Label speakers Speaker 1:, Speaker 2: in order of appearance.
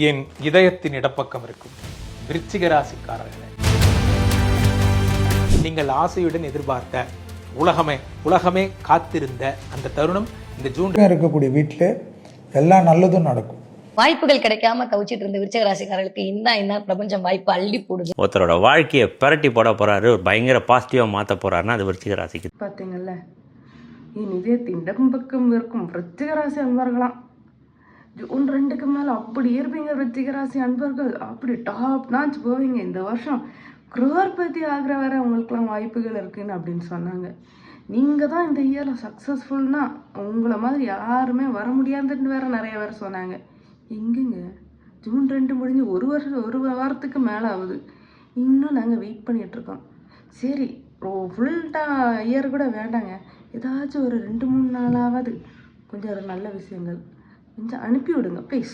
Speaker 1: என் இதயத்தின் இடப்பக்கம் இருக்கும் விருச்சிக ராசிக்காரர்களே, நீங்கள் ஆசையுடன் எதிர்பார்த்த உலகமே காத்திருந்த அந்த தருணம் இந்த ஜூன்
Speaker 2: இருக்கக்கூடிய வீட்டில் எல்லாம் நல்லதும் நடக்கும்.
Speaker 3: வாய்ப்புகள் கிடைக்காம கவிச்சிட்டு இருந்த விருச்சிக ராசிக்காரர்களுக்கு இந்த பிரபஞ்சம் வாய்ப்பு அள்ளி போடுது.
Speaker 4: ஒருத்தரோட வாழ்க்கையை பிரட்டி போட போறாரு, ஒரு பயங்கர பாசிட்டிவா மாற்ற போறாருன்னா அது விருச்சிக ராசிக்கு.
Speaker 5: பார்த்தீங்கல்ல, என் இதயத்தின் இடம்பக்கம் இருக்கும் விருச்சிக ராசி அன்பர்களாம். ஜூன் 2க்கு மேலே அப்படி இருப்பீங்க விருச்சிக ராசி அன்பர்கள், அப்படி டாப் நாச் போவீங்க. இந்த வருஷம் குரோர்பதி ஆகிற வர உங்களுக்குலாம் வாய்ப்புகள் இருக்குன்னு அப்படின்னு சொன்னாங்க. நீங்கள் தான் இந்த இயரில் சக்ஸஸ்ஃபுல்னா உங்களை மாதிரி யாருமே வர முடியாதுன்னு வேற நிறைய பேர் சொன்னாங்க. எங்கேங்க ஜூன் 2 முடிஞ்சு ஒரு வாரத்துக்கு மேலே ஆகுது. இன்னும் நாங்கள் வெயிட் பண்ணிகிட்ருக்கோம். சரி, இயர் கூட வேண்டாங்க, ஏதாச்சும் ஒரு 2-3 நாளாவது கொஞ்சம் ஒரு நல்ல விஷயங்கள் கொஞ்சம் அனுப்பி விடுங்க ப்ளீஸ்.